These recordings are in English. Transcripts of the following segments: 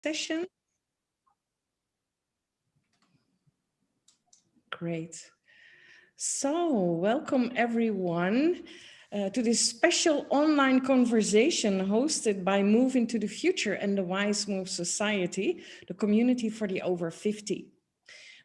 session. Great. So, welcome everyone to this special online conversation hosted by Move into the Future and the WIZE MOVE Society, the community for the over 50.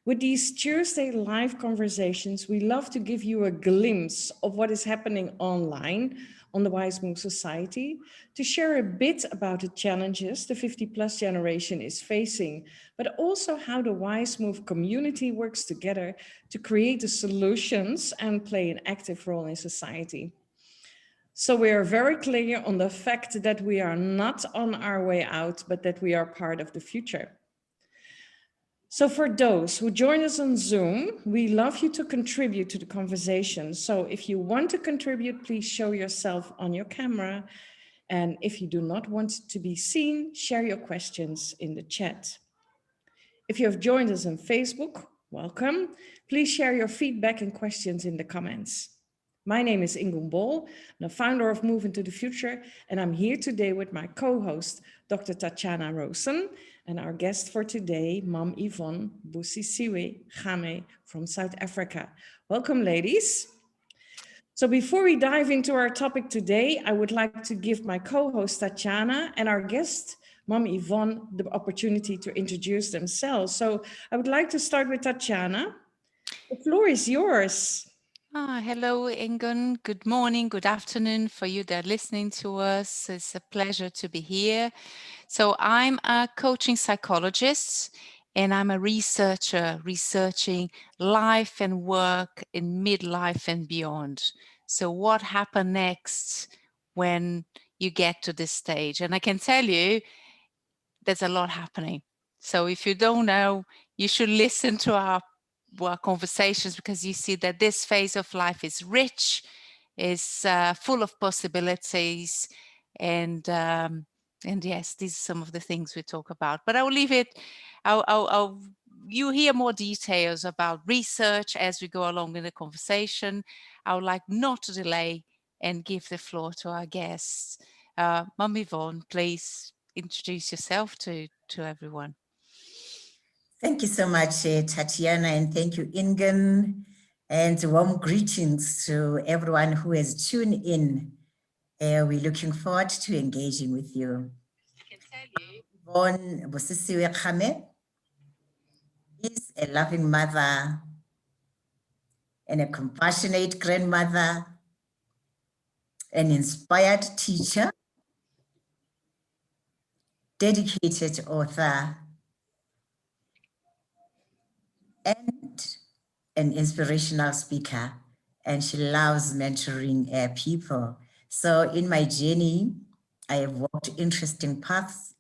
With these Tuesday live conversations, we love to give you a glimpse of what is happening online on the WIZE MOVE Society, to share a bit about the challenges the 50+ generation is facing, but also how the WIZE MOVE community works together to create the solutions and play an active role in society. So we are very clear on the fact that we are not on our way out, but that we are part of the future. So for those who join us on Zoom, we love you to contribute to the conversation. So if you want to contribute, please show yourself on your camera. And if you do not want to be seen, share your questions in the chat. If you have joined us on Facebook, welcome. Please share your feedback and questions in the comments. My name is Ingun, I'm the founder of Move into the Future, and I'm here today with my co-host, Dr. Rowson, and our guest for today, Mom Yvonne Kgame from South Africa. Welcome, ladies. So before we dive into our topic today, I would like to give my co-host Tatiana and our guest, Mom Yvonne, the opportunity to introduce themselves. So I would like to start with Tatiana. The floor is yours. Hello, Ingun. Good morning, good afternoon for you that are listening to us. It's a pleasure to be here. So I'm a coaching psychologist and I'm a researcher researching life and work in midlife and beyond. So what happened next when you get to this stage? And I can tell you, there's a lot happening. So if you don't know, you should listen to our conversations, because you see that this phase of life is rich, is full of possibilities, and yes, these are some of the things we talk about. But I will leave it. You hear more details about research as we go along in the conversation. I would like not to delay and give the floor to our guests. Mom Yvonne, please introduce yourself to everyone. Thank you so much, Tatiana, and thank you, Ingun, and warm greetings to everyone who has tuned in. We're looking forward to engaging with you. I can tell you, Yvonne Kgame is a loving mother and a compassionate grandmother, an inspired teacher, dedicated author, and an inspirational speaker, and she loves mentoring people. So in my journey, I have walked interesting paths.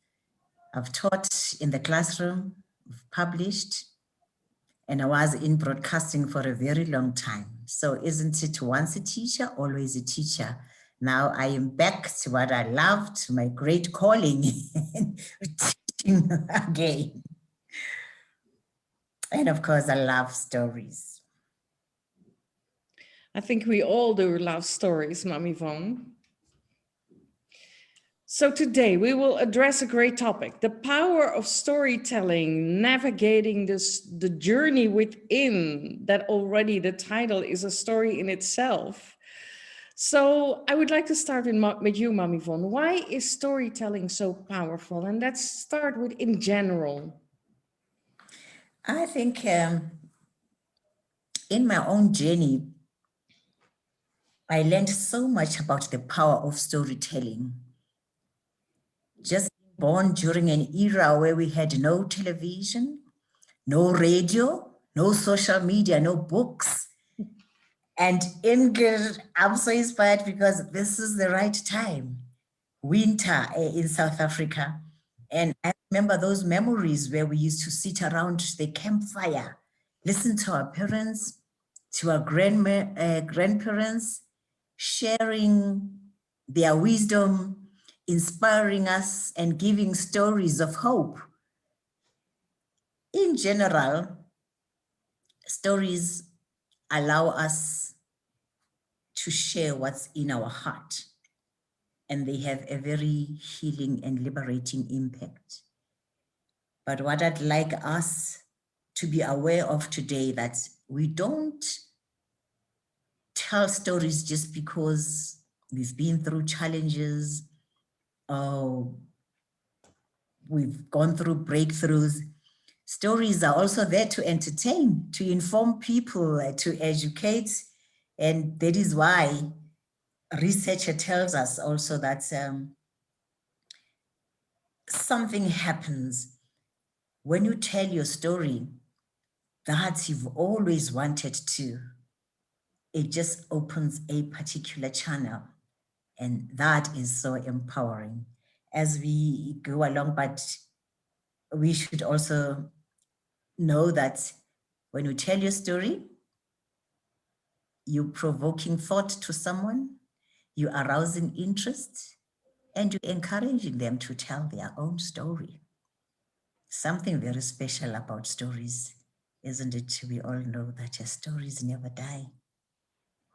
I've taught in the classroom, I've published, and I was in broadcasting for a very long time. So isn't it once a teacher, always a teacher? Now I am back to what I loved, my great calling, teaching again. And of course, I love stories. I think we all do love stories, Mom Yvonne. So today we will address a great topic, the power of storytelling, navigating the journey within, that already the title is a story in itself. So I would like to start with you, Mom Yvonne. Why is storytelling so powerful? And let's start with in general. I think in my own journey, I learned so much about the power of storytelling. Just born during an era where we had no television, no radio, no social media, no books. And Ingun, I'm so inspired because this is the right time. Winter in South Africa. And I remember those memories where we used to sit around the campfire, listen to our parents, to our grandparents, sharing their wisdom, inspiring us and giving stories of hope. In general, stories allow us to share what's in our heart, and they have a very healing and liberating impact. But what I'd like us to be aware of today, that we don't tell stories just because we've been through challenges or we've gone through breakthroughs. Stories are also there to entertain, to inform people, to educate. And that is why researcher tells us also that something happens when you tell your story that you've always wanted to. It just opens a particular channel, and that is so empowering as we go along. But we should also know that when you tell your story, you're provoking thought to someone, you're arousing interest, and you're encouraging them to tell their own story. Something very special about stories, isn't it? We all know that stories never die.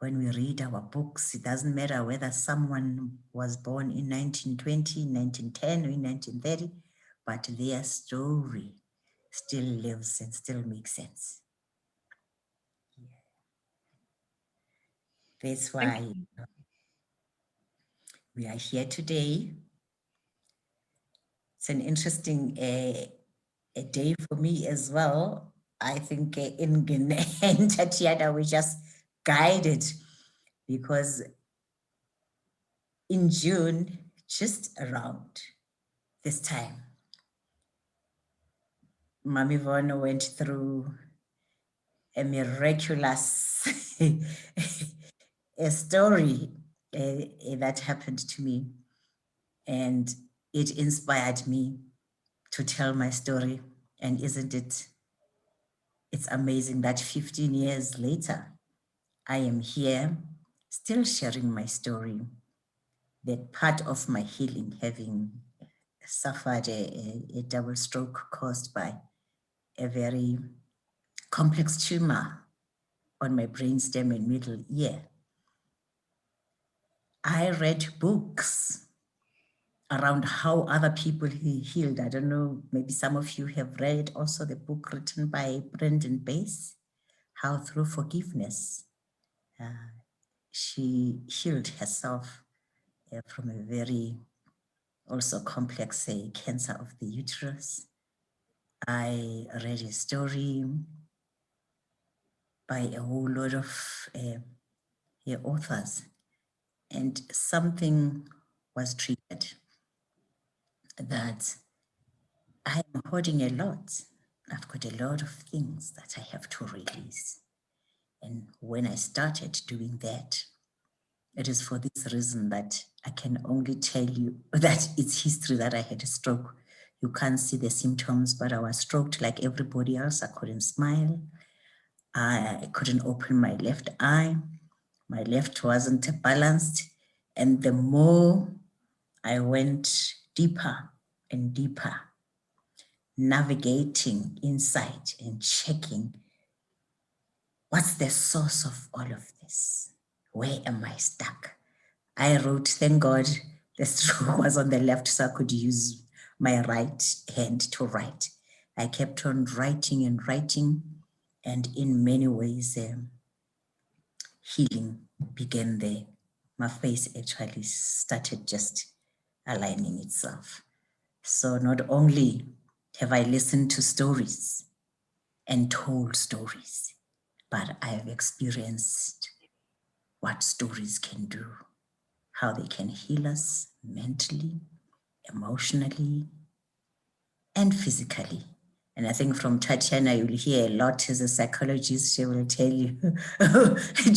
When we read our books, it doesn't matter whether someone was born in 1920, 1910, or in 1930, but their story still lives and still makes sense. That's why we are here today. It's an interesting a day for me as well. I think Ingun and Tatiana were just guided, because in June, just around this time, Mami Yvonne went through a miraculous a story that happened to me, and it inspired me to tell my story. And isn't it, it's amazing that 15 years later, I am here still sharing my story, that part of my healing, having suffered a double stroke caused by a very complex tumor on my brainstem and middle ear. I read books around how other people healed. I don't know, maybe some of you have read also the book written by Brendan Bass, How Through Forgiveness, she healed herself from a very also complex cancer of the uterus. I read a story by a whole lot of authors, and something was triggered, that I am holding a lot. I've got a lot of things that I have to release. And when I started doing that, it is for this reason that I can only tell you that it's history that I had a stroke. You can't see the symptoms, but I was stroked like everybody else. I couldn't smile. I couldn't open my left eye. My left wasn't balanced. And the more I went deeper and deeper, navigating inside and checking, what's the source of all of this? Where am I stuck? I wrote, thank God the stroke was on the left, so I could use my right hand to write. I kept on writing and writing, and in many ways, healing began there. My face actually started just aligning itself. So not only have I listened to stories and told stories, but I have experienced what stories can do, how they can heal us mentally, emotionally, and physically. And I think from Tatiana, you'll hear a lot as a psychologist. She will tell you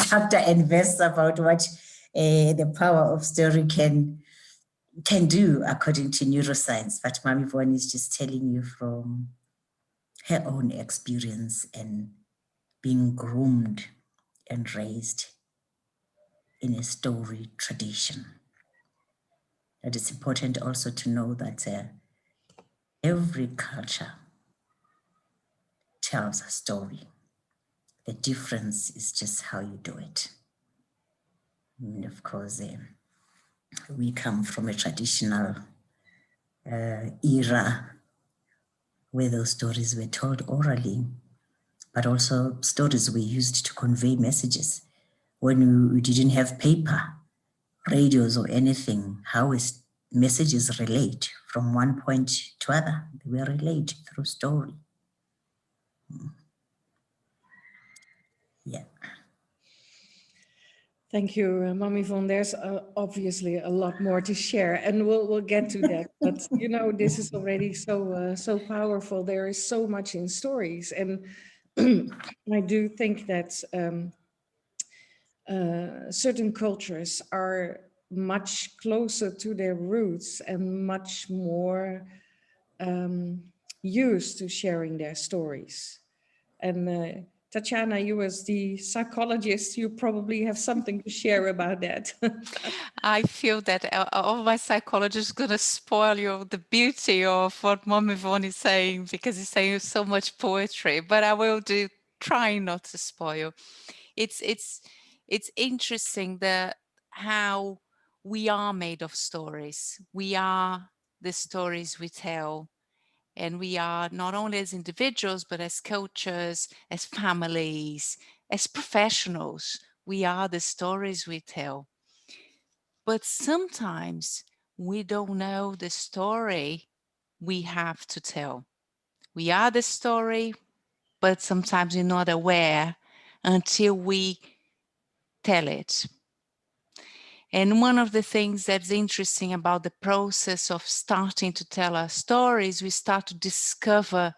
chapter and verse about what the power of story can do according to neuroscience. But Mami Yvonne is just telling you from her own experience and being groomed and raised in a story tradition. It is important also to know that every culture tells a story. The difference is just how you do it. And of course, we come from a traditional era where those stories were told orally, but also stories were used to convey messages. When we didn't have paper, radios or anything, how is messages relate from one point to other? They were relayed through story. Yeah. Thank you, Mom Yvonne. There's obviously a lot more to share, and we'll get to that. But you know, this is already so powerful. There is so much in stories, and I do think that certain cultures are much closer to their roots and much more used to sharing their stories. And Tatiana, you as the psychologist, you probably have something to share about that. I feel that all my psychologists going to spoil you the beauty of what Mom Yvonne is saying, because he's saying so much poetry, but I will do trying not to spoil. It's interesting that how we are made of stories. We are the stories we tell. And we are not only as individuals, but as coaches, as families, as professionals, we are the stories we tell. But sometimes we don't know the story we have to tell. We are the story, but sometimes we're not aware until we tell it. And one of the things that's interesting about the process of starting to tell our stories, we start to discover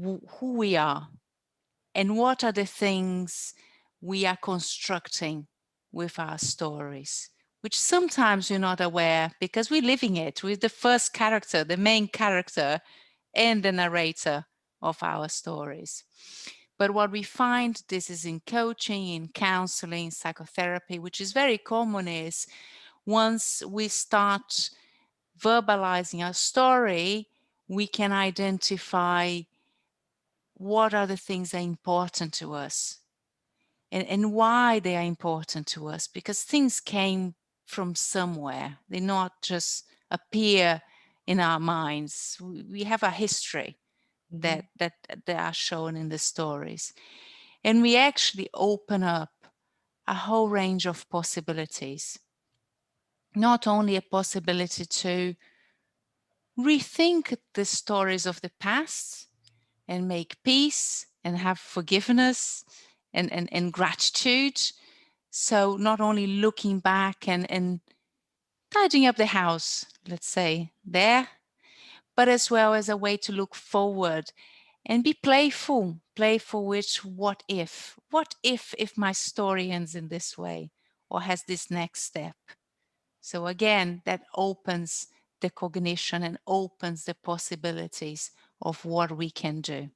who we are and what are the things we are constructing with our stories, which sometimes we're not aware because we're living it with the first character, the main character, and the narrator of our stories. But what we find, this is in coaching, in counseling, psychotherapy, which is very common, is once we start verbalizing our story, we can identify what are the things that are important to us and why they are important to us, because things came from somewhere. They not just appear in our minds. We have a history that are shown in the stories. And we actually open up a whole range of possibilities. Not only a possibility to rethink the stories of the past and make peace and have forgiveness and gratitude. So not only looking back and tidying up the house, let's say, there, but as well as a way to look forward and be playful with what if my story ends in this way or has this next step. So again, that opens the cognition and opens the possibilities of what we can do.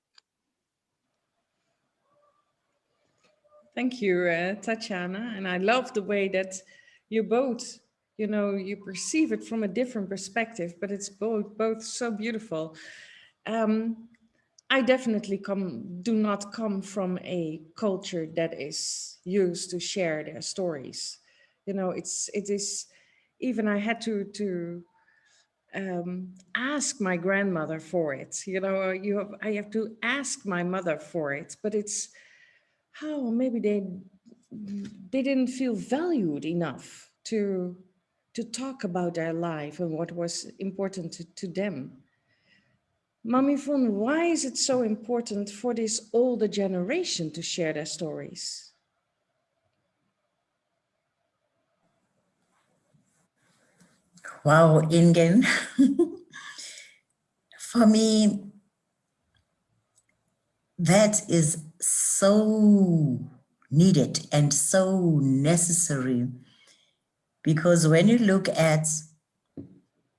Thank you, Tatiana. And I love the way that you both, you know, you perceive it from a different perspective, but it's both so beautiful. I definitely do not come from a culture that is used to share their stories. You know, it is, even I had to ask my grandmother for it. You know, I have to ask my mother for it, but it's how maybe they didn't feel valued enough to talk about their life and what was important to them. Mom Yvonne, why is it so important for this older generation to share their stories? Wow, Ingun. For me, that is so needed and so necessary, because when you look at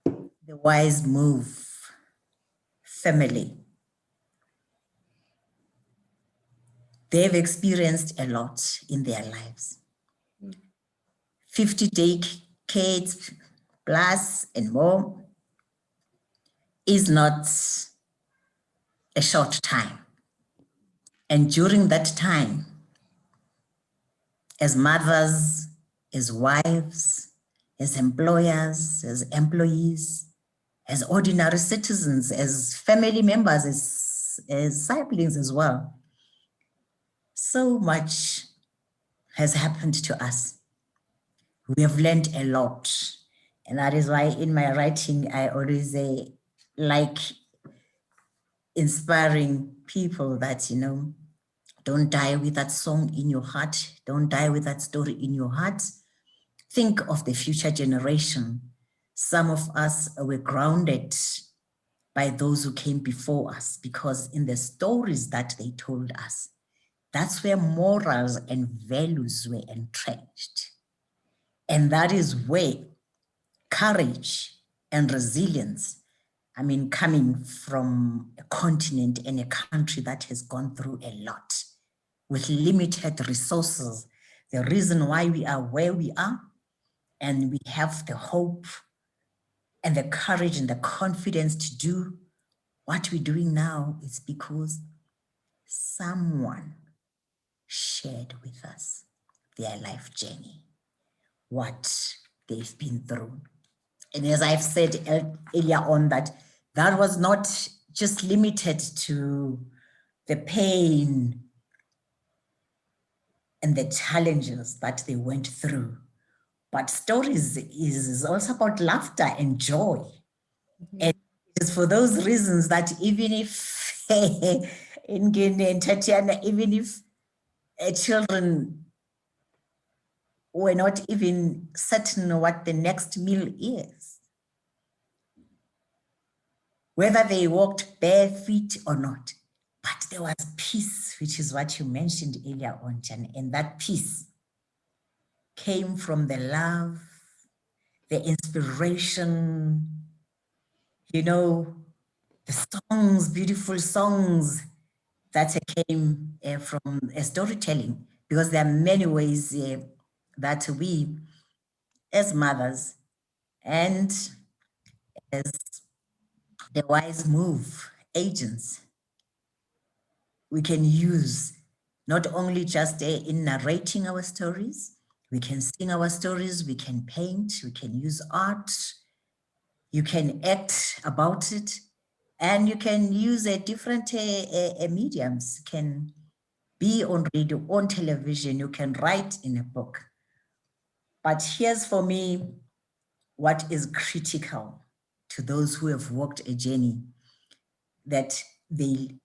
the WIZE MOVE family, they've experienced a lot in their lives. 50 decades plus and more is not a short time. And during that time, as mothers, as wives, as employers, as employees, as ordinary citizens, as family members, as siblings as well. So much has happened to us. We have learned a lot. And that is why in my writing, I always like inspiring people that, you know, don't die with that song in your heart. Don't die with that story in your heart. Think of the future generation. Some of us were grounded by those who came before us, because in the stories that they told us, that's where morals and values were entrenched. And that is where courage and resilience, I mean, coming from a continent and a country that has gone through a lot with limited resources, the reason why we are where we are, and we have the hope and the courage and the confidence to do what we're doing now, is because someone shared with us their life journey, what they've been through. And as I've said earlier on, that was not just limited to the pain and the challenges that they went through, but stories is also about laughter and joy. Mm-hmm. And it is for those reasons that even if Ingun and Tatiana, even if children were not even certain what the next meal is, whether they walked bare feet or not, but there was peace, which is what you mentioned earlier on, Jan, and that peace came from the love, the inspiration, you know, the songs, beautiful songs that came from storytelling, because there are many ways that we, as mothers and as the WIZE MOVE agents, we can use not only just in narrating our stories, we can sing our stories, we can paint, we can use art, you can act about it, and you can use different mediums. Can be on radio, on television, you can write in a book. But here's for me what is critical to those who have walked a journey, that they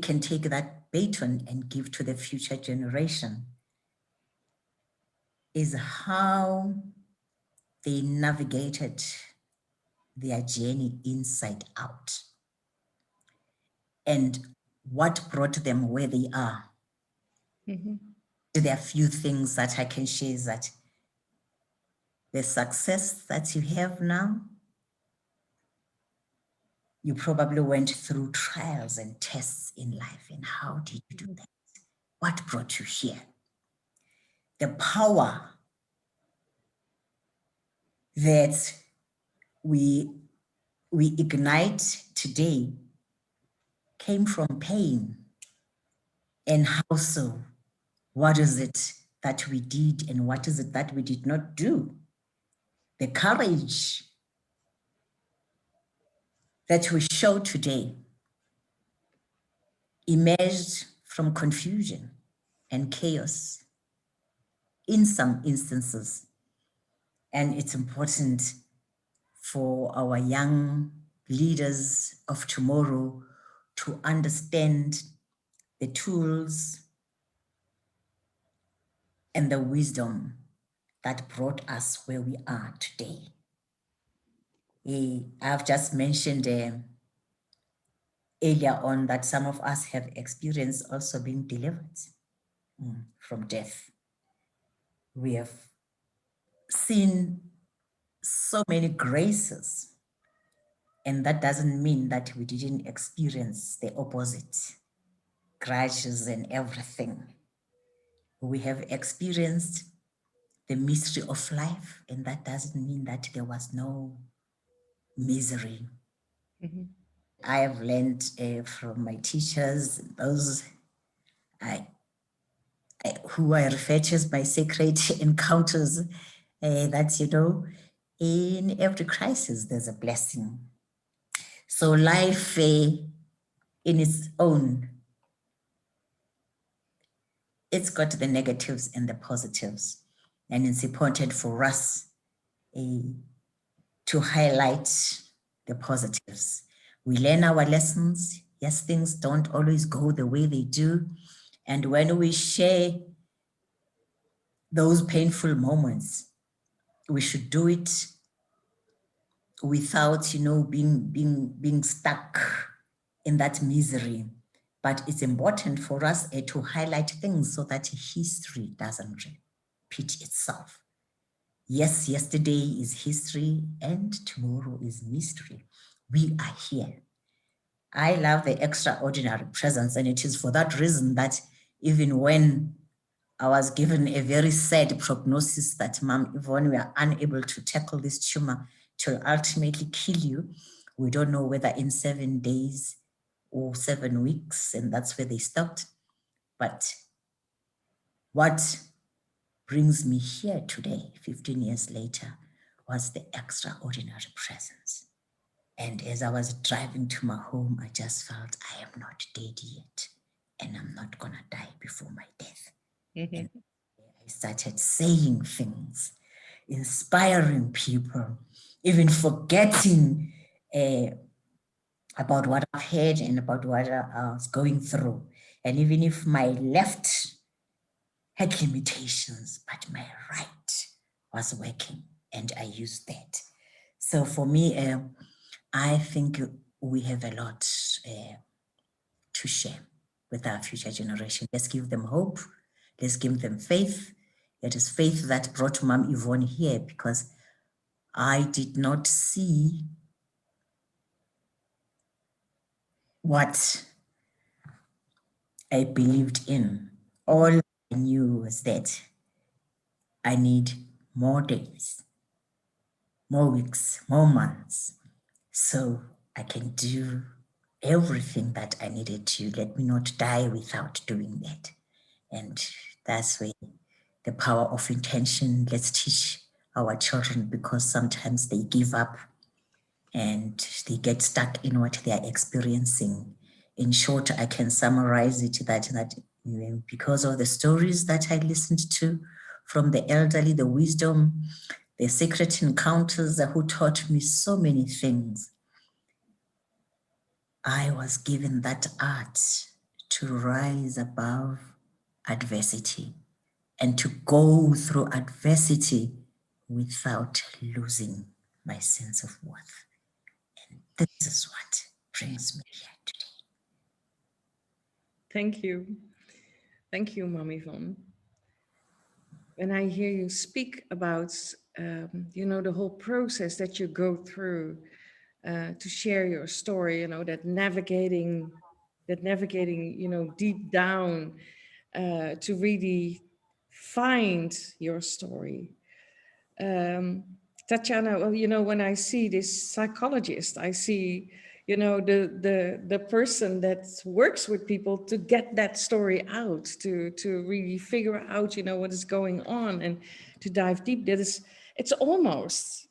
can take that baton and give to the future generation, is how they navigated their journey inside out, and what brought them where they are. Mm-hmm. There are a few things that I can share, is that the success that you have now, you probably went through trials and tests in life. And how did you do that? What brought you here? The power that we ignite today came from pain. And how so? What is it that we did and what is it that we did not do? The courage that we show today emerged from confusion and chaos in some instances. And it's important for our young leaders of tomorrow to understand the tools and the wisdom that brought us where we are today. I've just mentioned earlier on that some of us have experienced also being delivered from death. We have seen so many graces, and that doesn't mean that we didn't experience the opposite, grudges and everything. We have experienced the mystery of life, and that doesn't mean that there was no misery. Mm-hmm. I have learned from my teachers, those who I refer to as my sacred encounters, that, you know, in every crisis, there's a blessing. So life in its own, it's got the negatives and the positives. And it's important for us to highlight the positives. We learn our lessons. Yes, things don't always go the way they do. And when we share those painful moments, we should do it without, being stuck in that misery. But it's important for us to highlight things so that history doesn't repeat itself. Yes, yesterday is history and tomorrow is mystery. We are here. I love the extraordinary presence, and it is for that reason that even when I was given a very sad prognosis that Mom Yvonne, we are unable to tackle this tumor, it will ultimately kill you. We don't know whether in 7 days or 7 weeks, and that's where they stopped. But what brings me here today, 15 years later, was the extraordinary presence. And as I was driving to my home, I just felt I am not dead yet, and I'm not gonna die before my death. And I started saying things, inspiring people, even forgetting about what I've heard and about what I was going through. And even if my left had limitations, but my right was working, and I used that. So for me, I think we have a lot to share with our future generation. Let's give them hope. Let's give them faith. It is faith that brought Mom Yvonne here, because I did not see what I believed in. All I knew was that I need more days, more weeks, more months, so I can do everything that I needed to. Let me not die without doing that. And that's where the power of intention, let's teach our children, because sometimes they give up and they get stuck in what they are experiencing. In short, I can summarize it that because of the stories that I listened to from the elderly, the wisdom, the secret encounters who taught me so many things, I was given that art to rise above adversity and to go through adversity without losing my sense of worth. And this is what brings me here today. Thank you. Thank you, Mom Yvonne. When I hear you speak about, the whole process that you go through to share your story, that navigating, deep down to really find your story. Tatiana, well, when I see this psychologist, I see, the person that works with people to get that story out, to really figure out, what is going on and to dive deep. It's almost,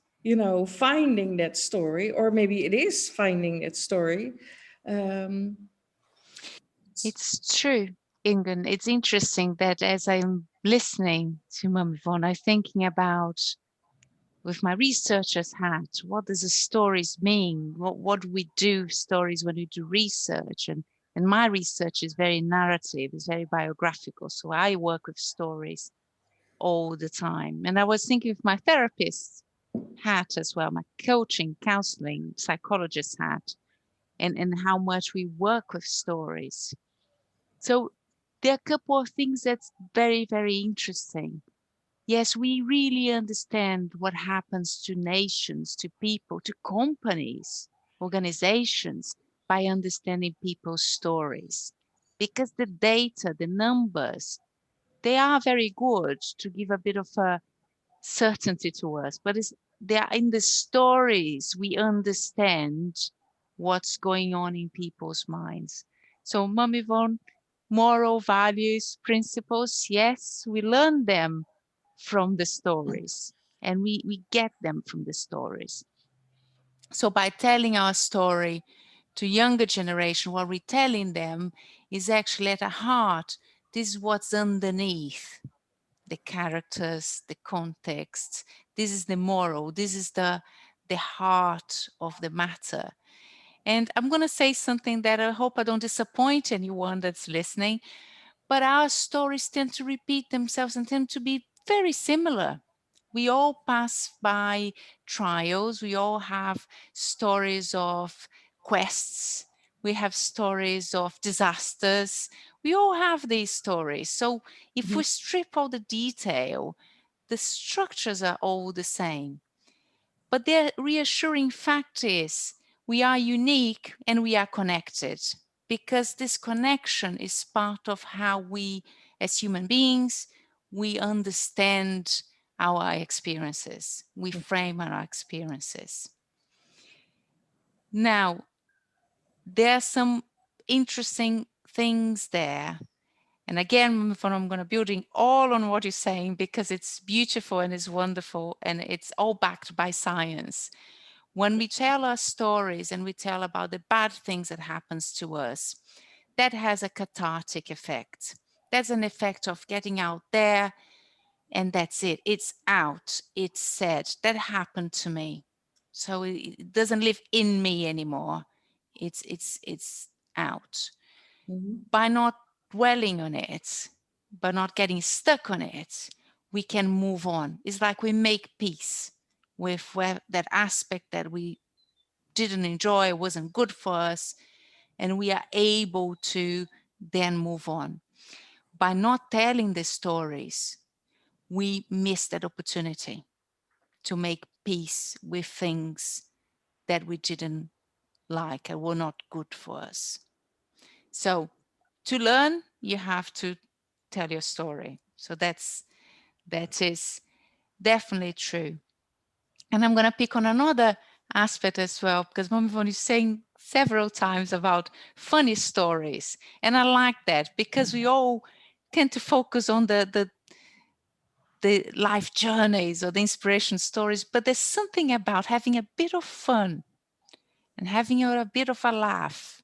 finding that story, or maybe it is finding that story. Um, It's true, Ingun. It's interesting that as I'm listening to Mum Yvonne, I'm thinking about, with my researcher's hat, what does the stories mean? What do we do stories when we do research? And my research is very narrative, it's very biographical. So I work with stories all the time. And I was thinking of my therapist hat as well, my coaching, counseling, psychologist hat, and how much we work with stories. So there are a couple of things that's very, very interesting. Yes, we really understand what happens to nations, to people, to companies, organizations, by understanding people's stories. Because the data, the numbers, they are very good to give a bit of a certainty to us, but they are in the stories we understand what's going on in people's minds. So, Mum Yvonne, moral values, principles, yes, we learn them from the stories, and we get them from the stories. So by telling our story to younger generation, what we're telling them is actually at the heart, this is what's underneath the characters, the context. This is the moral. This is the heart of the matter. And I'm going to say something that I hope I don't disappoint anyone that's listening, but our stories tend to repeat themselves and tend to be very similar. We all pass by trials. We all have stories of quests. We have stories of disasters. We all have these stories. So if we strip all the detail, the structures are all the same. But the reassuring fact is we are unique and we are connected, because this connection is part of how we, as human beings, we understand our experiences. We frame our experiences. Now, there are some interesting things there. And again, I'm going to building all on what you're saying, because it's beautiful and it's wonderful and it's all backed by science. When we tell our stories and we tell about the bad things that happens to us, that has a cathartic effect. That's an effect of getting out there, and that's it. It's out. It's said. That happened to me. So it doesn't live in me anymore. It's out. By not dwelling on it, by not getting stuck on it, we can move on. It's like we make peace with that aspect that we didn't enjoy, wasn't good for us, and we are able to then move on. By not telling the stories, we miss that opportunity to make peace with things that we didn't like and were not good for us. So to learn, you have to tell your story. So that is definitely true. And I'm going to pick on another aspect as well, because Mom Yvonne is saying several times about funny stories. And I like that, because we all tend to focus on the life journeys or the inspiration stories, but there's something about having a bit of fun and having a bit of a laugh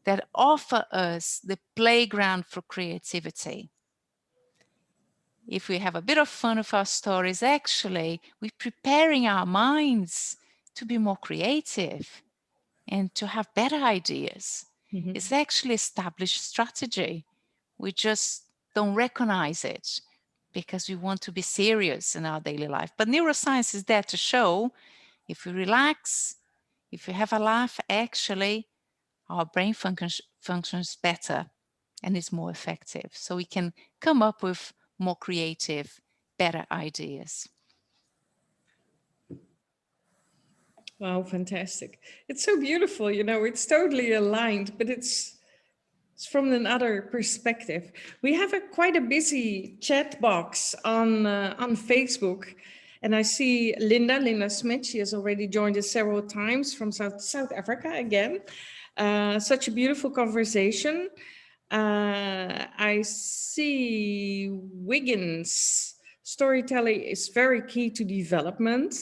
that offer us the playground for creativity. If we have a bit of fun with our stories, actually, we're preparing our minds to be more creative and to have better ideas. It's actually established strategy. We just don't recognize it because we want to be serious in our daily life. But neuroscience is there to show if we relax, if we have a laugh, actually, our brain functions better and is more effective. So we can come up with more creative, better ideas. Wow, fantastic. It's so beautiful, it's totally aligned, but it's from another perspective. We have quite a busy chat box on Facebook, and I see Linda Smith. She has already joined us several times from South Africa again. Such a beautiful conversation. I see Wiggins. Storytelling is very key to development.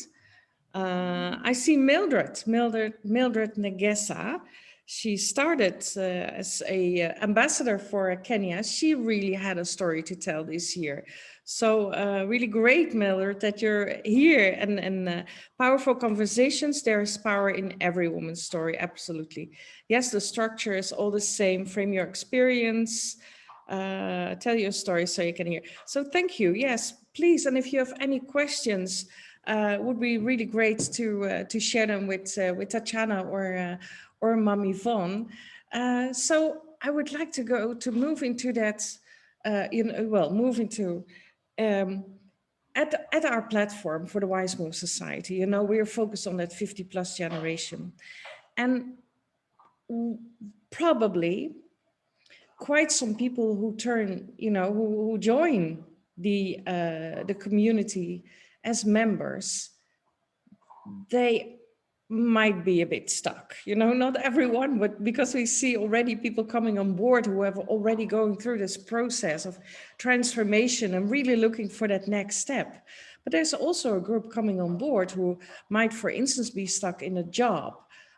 I see Mildred Negesa. She started as a ambassador for Kenya. She really had a story to tell this year. So really great, Mildred, that you're here, and powerful conversations. There is power in every woman's story, absolutely. Yes, the structure is all the same. Frame your experience, tell your story so you can hear. So thank you. Yes, please. And if you have any questions, would be really great to share them with Tatiana or Mom Yvonne. So I would like to move into that, move into at our platform for the WIZE MOVE Society. We are focused on that 50+ generation, and probably quite some people who turn, who join the community as members, they might be a bit stuck, not everyone, but because we see already people coming on board who have already going through this process of transformation and really looking for that next step. But there's also a group coming on board who might, for instance, be stuck in a job.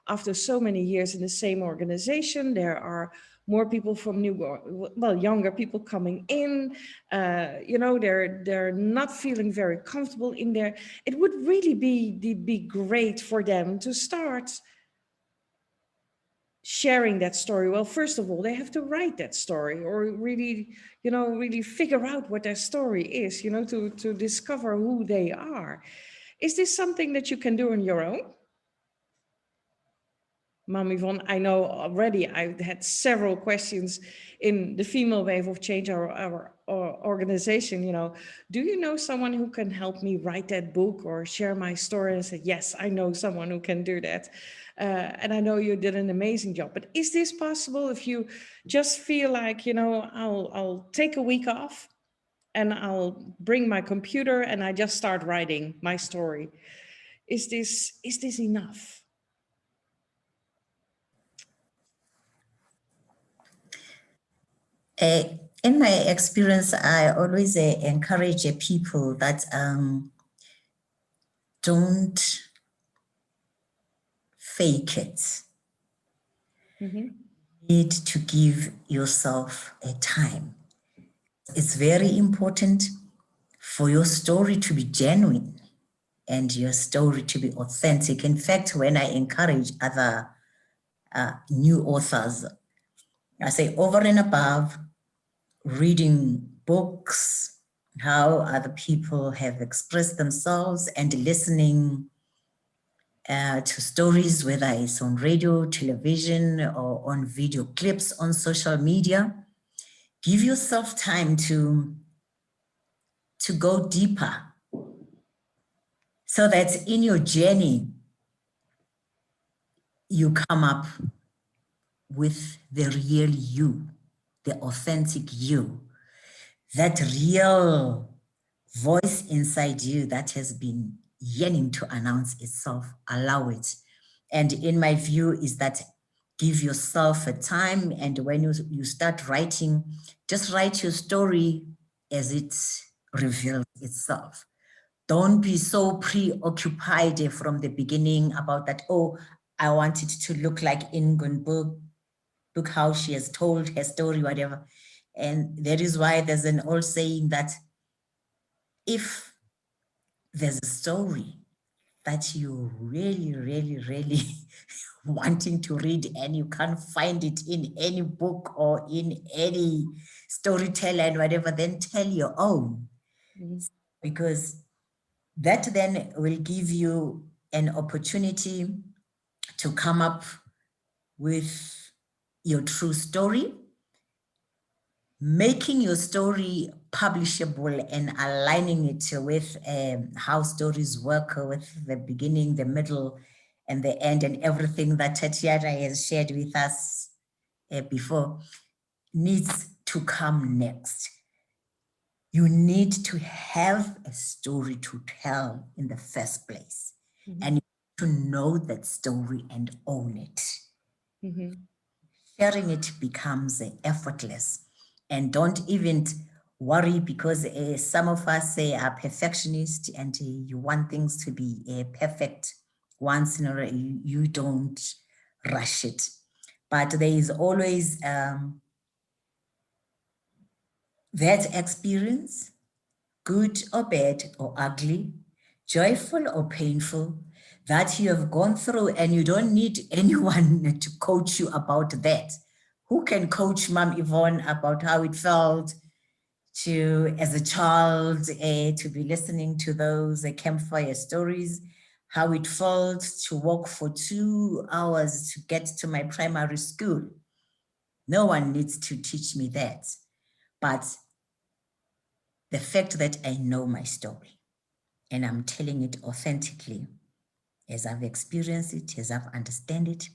After so many years in the same organization, there are more people from younger people coming in. They're not feeling very comfortable in there. It would really be great for them to start sharing that story. Well, first of all, they have to write that story, or really figure out what their story is, to discover who they are. Is this something that you can do on your own? Mom Yvonne, I know already I've had several questions in the Female Wave of Change, our organization. Do you know someone who can help me write that book or share my story? And I said, yes, I know someone who can do that. And I know you did an amazing job. But is this possible if you just feel like, I'll take a week off and I'll bring my computer and I just start writing my story? Is this enough? In my experience, I always encourage people that don't fake it. Mm-hmm. You need to give yourself a time. It's very important for your story to be genuine and your story to be authentic. In fact, when I encourage other new authors, I say over and above reading books, how other people have expressed themselves, and listening to stories, whether it's on radio, television, or on video clips on social media. Give yourself time to go deeper, so that in your journey, you come up with the real you, the authentic you, that real voice inside you that has been yearning to announce itself. Allow it. And in my view is that give yourself a time, and when you start writing, just write your story as it reveals itself. Don't be so preoccupied from the beginning about that, oh, I want it to look like Ingun book. Look how she has told her story, whatever. And that is why there's an old saying that if there's a story that you really, really, really wanting to read and you can't find it in any book or in any storyteller and whatever, then tell your own. Mm-hmm. Because that then will give you an opportunity to come up with your true story, making your story publishable and aligning it with how stories work, with the beginning, the middle, and the end, and everything that Tatiana has shared with us before needs to come next. You need to have a story to tell in the first place. Mm-hmm. And you need to know that story and own it. Mm-hmm. Sharing it becomes effortless. And don't even worry, because some of us are perfectionists and you want things to be perfect once in a while. You don't rush it. But there is always that experience, good or bad or ugly, joyful or painful, that you have gone through, and you don't need anyone to coach you about that. Who can coach Mom Yvonne about how it felt to, as a child, to be listening to those campfire stories, how it felt to walk for 2 hours to get to my primary school? No one needs to teach me that. But the fact that I know my story and I'm telling it authentically, as I've experienced it, as I've understand it,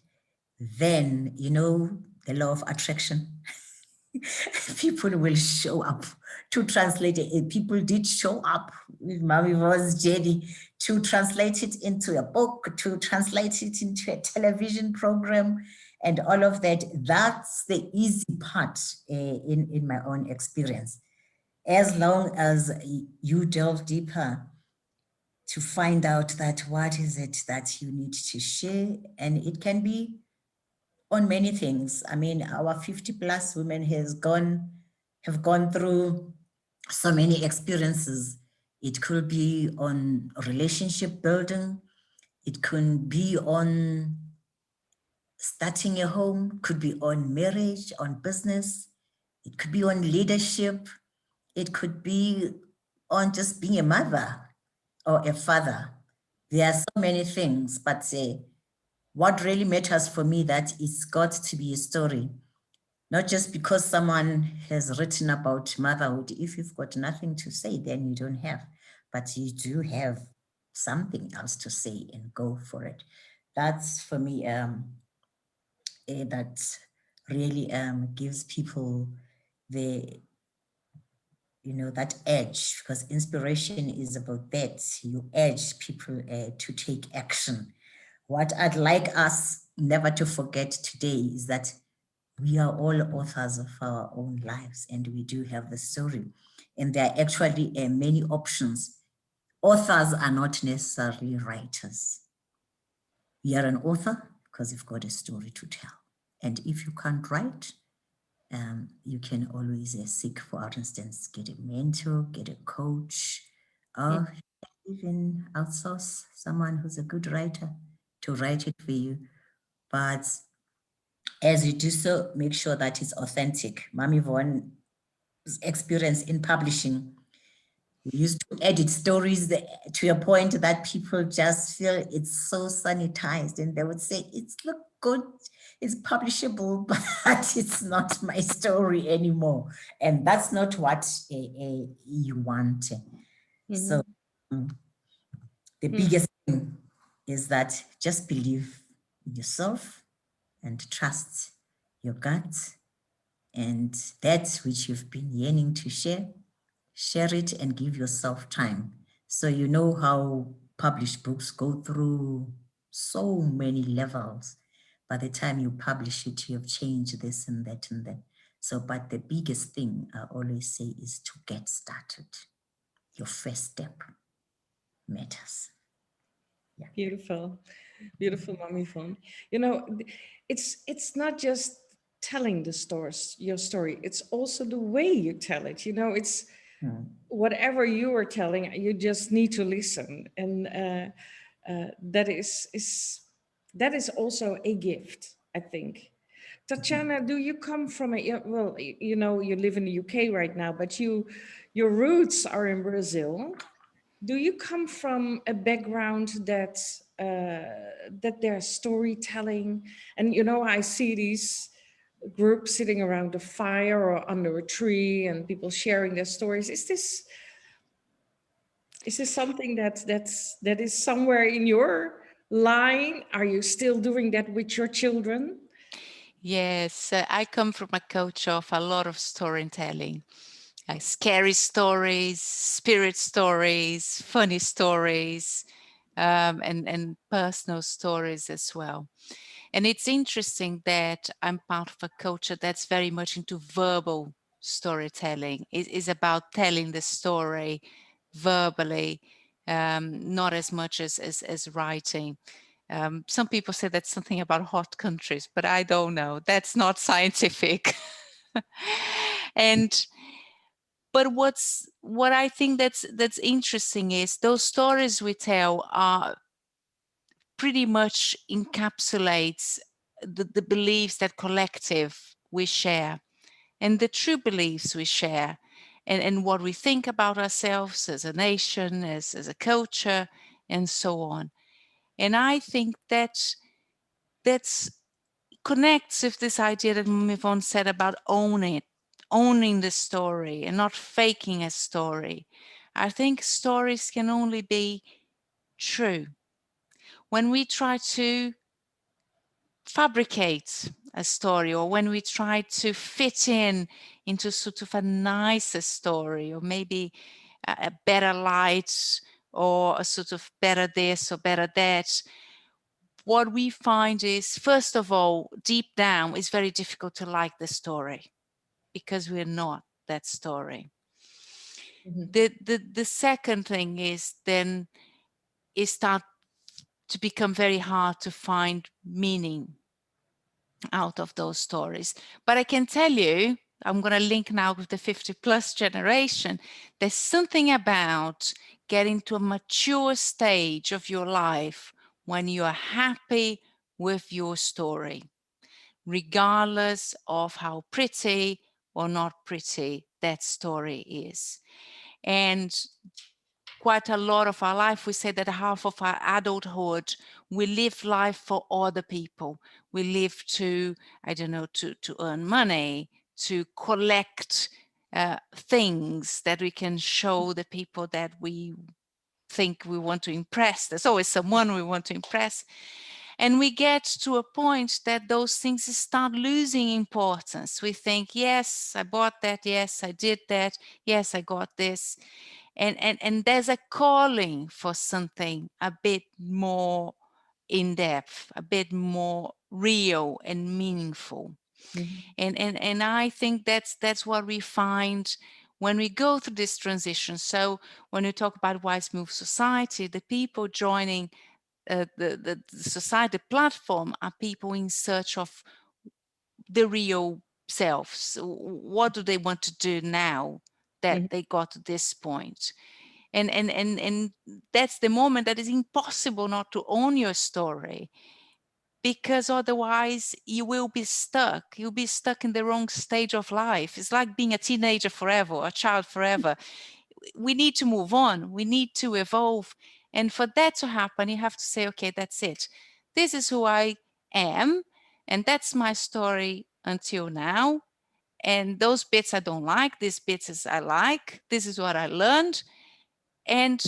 then, the law of attraction, people will show up to translate it. People did show up with Mom Yvonne's journey to translate it into a book, to translate it into a television program, and all of that. That's the easy part in my own experience. As long as you delve deeper to find out that what is it that you need to share. And it can be on many things. I mean, our 50+ women have gone through so many experiences. It could be on relationship building. It could be on starting a home, could be on marriage, on business. It could be on leadership. It could be on just being a mother or a father. There are so many things, but what really matters for me, that it's got to be a story, not just because someone has written about motherhood. If you've got nothing to say, then you don't have, but you do have something else to say, and go for it. That's for me, that really gives people the, that edge, because inspiration is about that. You edge people to take action. What I'd like us never to forget today is that we are all authors of our own lives, and we do have the story. And there are actually many options. Authors are not necessarily writers. You are an author because you've got a story to tell. And if you can't write, you can always seek, for instance, get a mentor, get a coach, or even outsource someone who's a good writer to write it for you. But as you do so, make sure that it's authentic. Mami Yvonne's experience in publishing, we used to edit stories to a point that people just feel it's so sanitized, and they would say, it's look good, it's publishable, but it's not my story anymore. And that's not what you want. So the biggest thing is that just believe in yourself and trust your gut, and that which you've been yearning to share it and give yourself time. So you know how published books go through so many levels. By the time you publish it, you've changed this and that and that. So, but the biggest thing I always say is to get started. Your first step matters. Yeah. Beautiful, beautiful, Mami Yvonne. It's not just telling the your story. It's also the way you tell it. It's whatever you are telling, you just need to listen, and that is also a gift, I think. Tatiana, do you come from you live in the UK right now, but your roots are in Brazil. Do you come from a background that there's storytelling? And I see these groups sitting around a fire or under a tree, and people sharing their stories. Is this something that is somewhere in your line? Are you still doing that with your children? Yes, I come from a culture of a lot of storytelling. Scary stories, spirit stories, funny stories, and personal stories as well. And it's interesting that I'm part of a culture that's very much into verbal storytelling. It is about telling the story verbally, not as much as writing. Some people say that's something about hot countries, but I don't know. That's not scientific. But what I think that's interesting is those stories we tell are pretty much encapsulates the beliefs that collective we share, and the true beliefs we share, and what we think about ourselves as a nation, as a culture, and so on. And I think that's connects with this idea that Yvonne said about owning the story and not faking a story. I think stories can only be true. When we try to fabricate a story, or when we try to fit into sort of a nicer story, or maybe a better light, or a sort of better this or better that, what we find is, first of all, deep down, it's very difficult to like the story because we're not that story. The second thing is then it starts to become very hard to find meaning out of those stories. But I can tell you, I'm going to link now with the 50+ generation, there's something about getting to a mature stage of your life when you are happy with your story, regardless of how pretty or not pretty that story is. And quite a lot of our life, we say that half of our adulthood, we live life for other people. We live to, I don't know, to earn money, to collect things that we can show the people that we think we want to impress. There's always someone we want to impress. And we get to a point that those things start losing importance. We think, yes, I bought that. Yes, I did that. Yes, I got this. And there's a calling for something a bit more in depth, a bit more real and meaningful. Mm-hmm. And I think that's what we find when we go through this transition. So when we talk about WIZE MOVE Society, the people joining the society platform are people in search of the real selves. What do they want to do now that they got to this point? And that's the moment that is impossible not to own your story, because otherwise you will be stuck. You'll be stuck in the wrong stage of life. It's like being a teenager forever, a child forever. We need to move on. We need to evolve. And for that to happen, you have to say, okay, that's it. This is who I am. And that's my story until now. And those bits I don't like, these bits I like. This is what I learned. And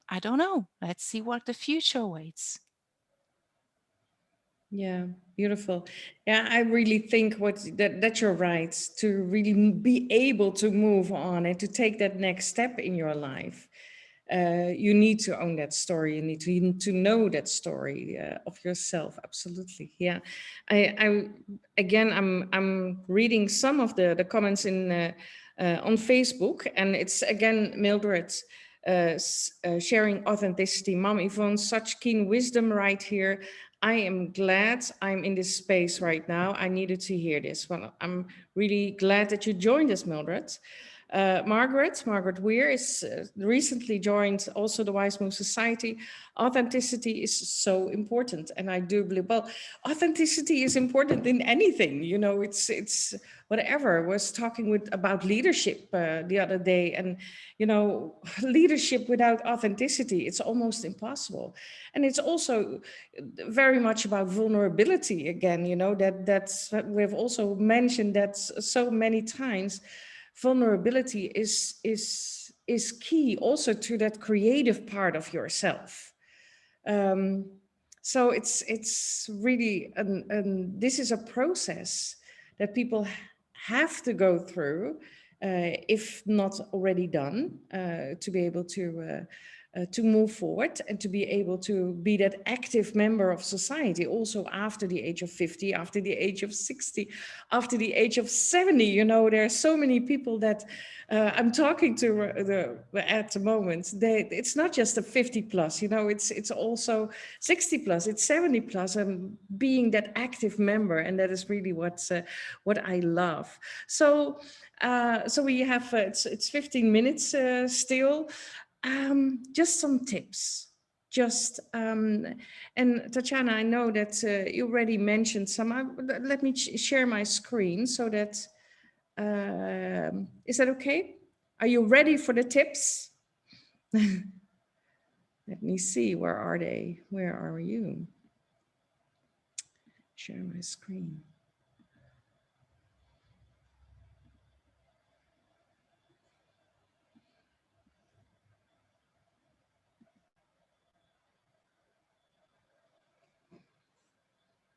I don't know. Let's see what the future awaits. Yeah, beautiful. Yeah, I really think that you're right, to really be able to move on and to take that next step in your life. You need to own that story. You need to know that story of yourself. Absolutely. Yeah. I again, I'm reading some of the comments in on Facebook, and it's again Mildred sharing authenticity. Mom Yvonne, such keen wisdom right here. I am glad I'm in this space right now. I needed to hear this. Well, I'm really glad that you joined us, Mildred. Margaret Weir is recently joined also the WIZE MOVE Society. Authenticity is so important, and I do believe, well, authenticity is important in anything. You know, it's whatever. I was talking about leadership the other day, and you know, leadership without authenticity, it's almost impossible. And it's also very much about vulnerability again. You know, that's we've also mentioned that so many times. Vulnerability is key also to that creative part of yourself. So it's really this is a process that people have to go through, if not already done, to be able to move forward and to be able to be that active member of society also after the age of 50, after the age of 60, after the age of 70. You know, there are so many people that I'm talking to at the moment. It's not just a 50 plus, you know, it's also 60 plus, it's 70 plus, and being that active member. And that is really what I love. So we have, it's 15 minutes still. Just some tips. And Tatiana, I know that you already mentioned some. Let me share my screen so that, is that okay? Are you ready for the tips? Let me see, where are they? Where are you? Share my screen.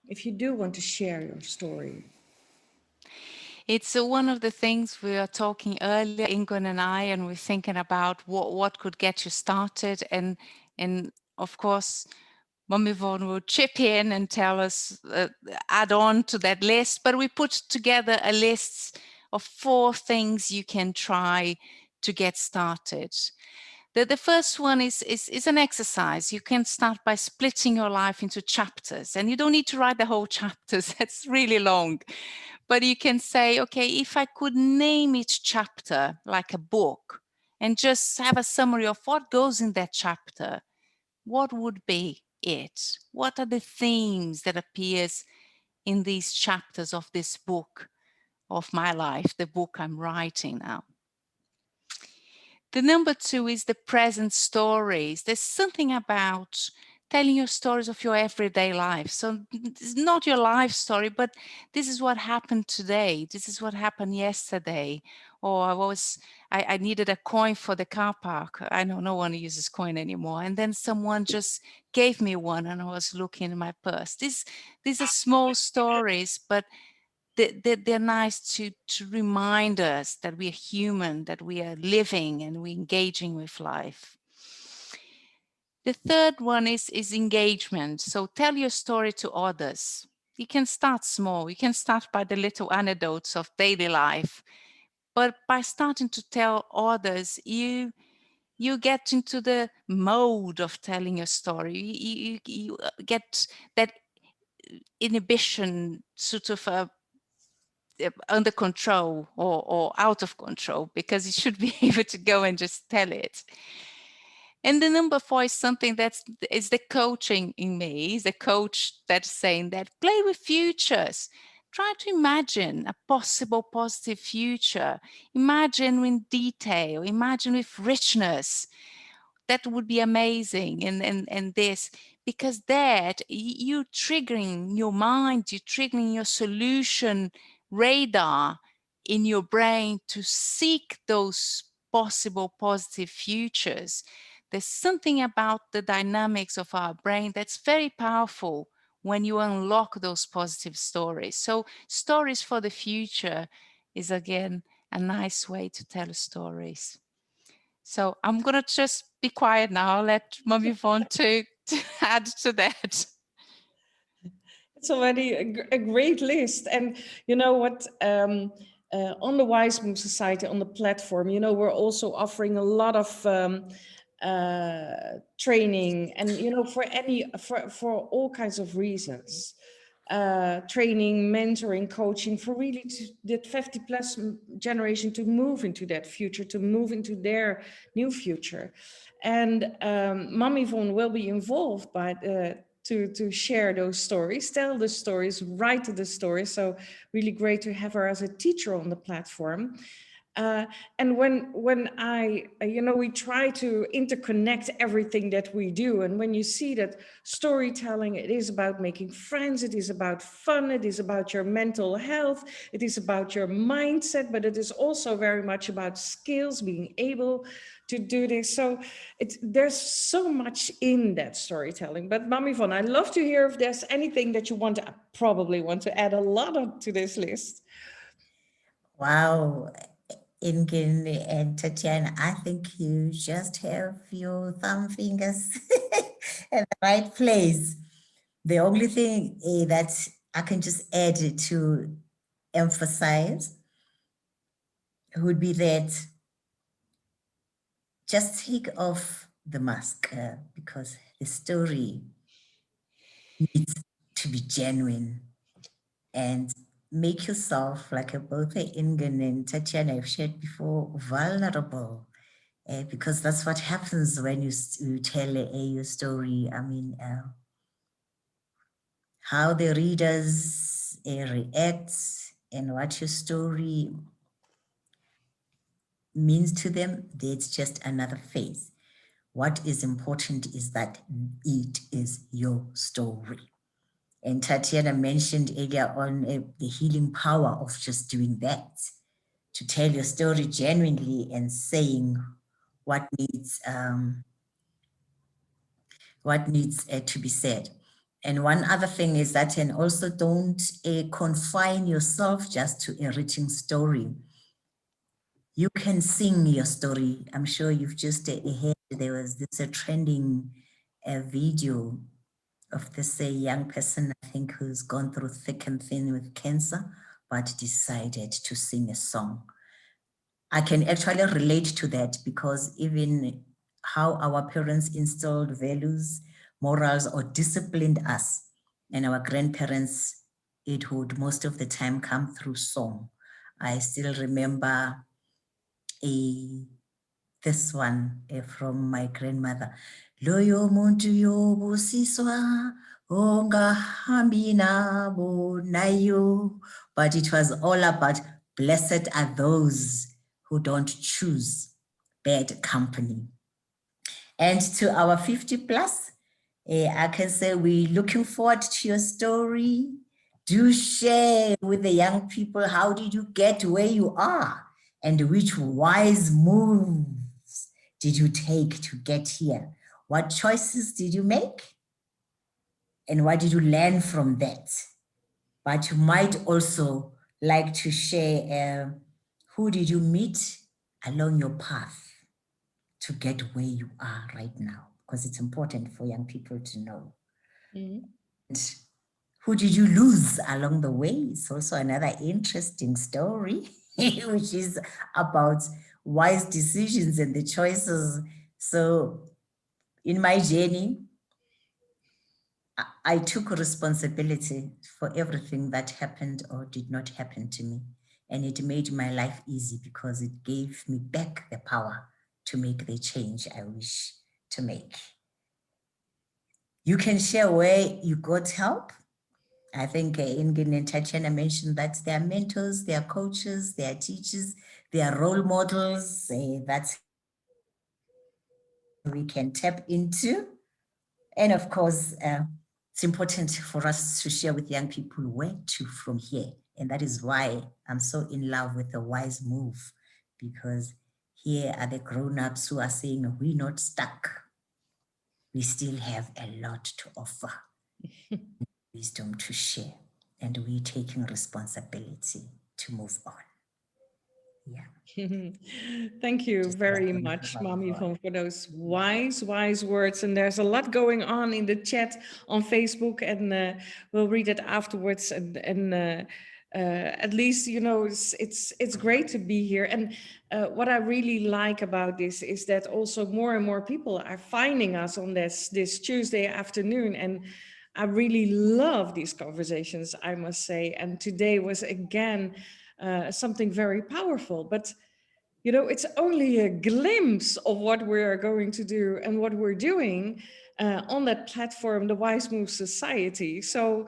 If you do want to share your story. It's one of the things we were talking earlier, Ingun and I, and we're thinking about what could get you started. And of course, Mom Yvonne will chip in and tell us, add on to that list. But we put together a list of 4 things you can try to get started. The first one is an exercise. You can start by splitting your life into chapters, and you don't need to write the whole chapters. That's really long. But you can say, okay, if I could name each chapter like a book and just have a summary of what goes in that chapter, what would be it? What are the themes that appears in these chapters of this book of my life, the book I'm writing now? The number two is the present stories. There's something about telling your stories of your everyday life. So it's not your life story, but this is what happened today. This is what happened yesterday. Or I needed a coin for the car park. I know no one uses coin anymore. And then someone just gave me one and I was looking in my purse. These are small stories, but they're nice to remind us that we are human, that we are living and we're engaging with life. The third one is engagement. So tell your story to others. You can start small. You can start by the little anecdotes of daily life. But by starting to tell others, you get into the mode of telling your story. You get that inhibition sort of under control or out of control, because you should be able to go and just tell it. And the number four is something is the coaching in me, is the coach that's saying that play with futures. Try to imagine a possible positive future. Imagine in detail, imagine with richness. That would be amazing. And this, because that you triggering your mind, you triggering your solution radar in your brain to seek those possible positive futures. There's something about the dynamics of our brain that's very powerful when you unlock those positive stories. So stories for the future is, again, a nice way to tell stories. So I'm going to just be quiet now. I'll let Mum Yvonne to add to that. It's already a great list. And you know what? On the WIZE MOVE Society, on the platform, you know, we're also offering a lot of training, and you know, for all kinds of reasons. Training, mentoring, coaching for really that 50 plus generation to move into that future, to move into their new future. And Mum Yvonne will be involved by to share those stories, tell the stories, write the stories. So really great to have her as a teacher on the platform. And when I, you know, we try to interconnect everything that we do. And when you see that storytelling, it is about making friends, it is about fun, it is about your mental health, it is about your mindset, but it is also very much about skills, being able to do this. So there's so much in that storytelling. But Mum Yvonne, I'd love to hear if there's anything that you probably want to add a lot to this list. Wow, Ingun and Tatiana, I think you just have your thumb fingers in the right place. The only thing that I can just add to emphasize would be that just take off the mask, because the story needs to be genuine, and make yourself, like both Ingun and Tatiana have shared before, vulnerable, because that's what happens when you tell your story. I mean, how the readers react and what your story means to them, that's just another phase. What is important is that it is your story. And Tatiana mentioned earlier on the healing power of just doing that, to tell your story genuinely and saying what needs to be said. And one other thing is that, and also don't confine yourself just to a written story. You can sing your story. I'm sure you've just heard there was this trending video of this young person, I think, who's gone through thick and thin with cancer, but decided to sing a song. I can actually relate to that, because even how our parents instilled values, morals, or disciplined us. And our grandparents, it would most of the time come through song. I still remember this one from my grandmother. Loyo muntu yobusiswa ongahambi nabo nayo. But it was all about blessed are those who don't choose bad company. And to our 50 plus, I can say we're looking forward to your story. Do share with the young people, how did you get where you are? And which wise moves did you take to get here? What choices did you make? And what did you learn from that? But you might also like to share who did you meet along your path to get where you are right now, because it's important for young people to know. Mm-hmm. And who did you lose along the way? It's also another interesting story, which is about wise decisions and the choices. So in my journey, I took responsibility for everything that happened or did not happen to me. And it made my life easy because it gave me back the power to make the change I wish to make. You can share where you got help. I think Ingun and Tatiana mentioned that they are mentors, they are coaches, they are teachers, they are role models. That's we can tap into. And of course, it's important for us to share with young people where to from here. And that is why I'm so in love with the WIZE Move, because here are the grown-ups who are saying, we're not stuck. We still have a lot to offer, wisdom to share, and we're taking responsibility to move on. Yeah. Thank you very much, Mom Yvonne, for those wise words. And there's a lot going on in the chat on Facebook, and we'll read it afterwards. And at least, you know, it's great to be here. And what I really like about this is that also more and more people are finding us on this Tuesday afternoon. And I really love these conversations, I must say. And today was again something very powerful, but you know, it's only a glimpse of what we're going to do and what we're doing on that platform, the WIZE MOVE Society. So,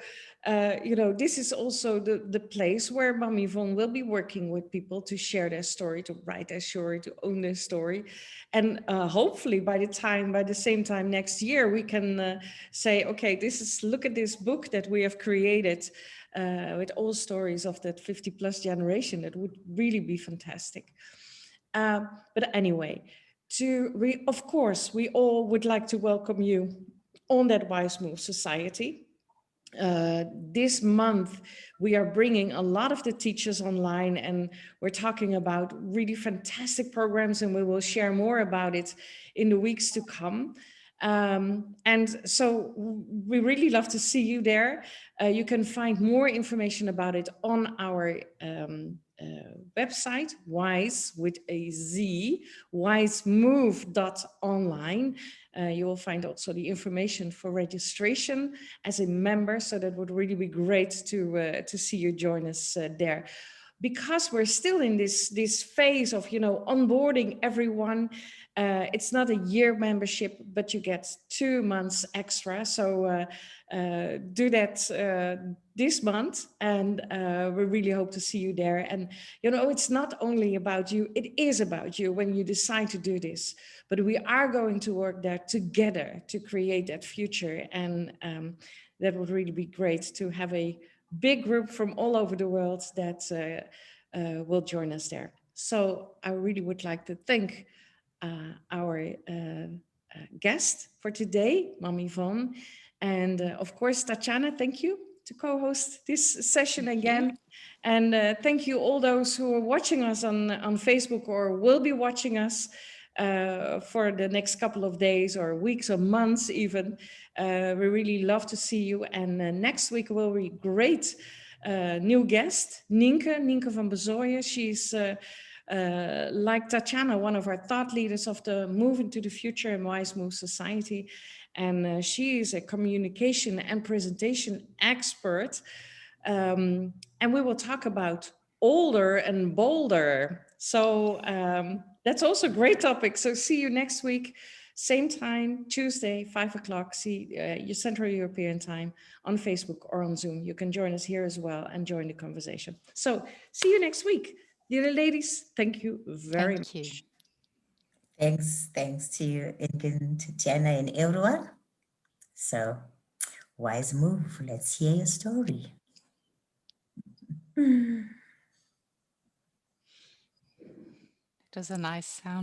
you know, this is also the place where Mom Yvonne will be working with people to share their story, to write their story, to own their story. And hopefully by the same time next year, we can say, okay, look at this book that we have created with all stories of that 50 plus generation. That would really be fantastic. But anyway, of course, we all would like to welcome you on that WIZE MOVE Society. This month, we are bringing a lot of the teachers online, and we're talking about really fantastic programs, and we will share more about it in the weeks to come. And so we really love to see you there. You can find more information about it on our website, WIZE with a Z, wizemove.online. You will find also the information for registration as a member. So that would really be great to see you join us there. Because we're still in this phase of, you know, onboarding everyone. It's not a year membership, but you get 2 months extra. So do that this month, and we really hope to see you there. And, you know, it's not only about you, it is about you when you decide to do this, but we are going to work there together to create that future. And that would really be great to have a big group from all over the world that will join us there. So I really would like to thank our guest for today, Mom Yvonne. And of course, Tatiana, thank you to co-host this session again. And thank you all those who are watching us on Facebook or will be watching us for the next couple of days or weeks or months even. We really love to see you. And next week will be great new guest, Nienke van Bezooyen. She's like Tatiana, one of our thought leaders of the Move into the Future and WIZE MOVE Society. And she is a communication and presentation expert. And we will talk about older and bolder. So that's also a great topic. So see you next week. Same time, Tuesday, 5 o'clock, your Central European time on Facebook or on Zoom. You can join us here as well and join the conversation. So see you next week. Dear ladies, thank you very much. Thanks to you, Ingun, Tatiana, and everyone. So, WIZE Move, let's hear your story. It was a nice sound.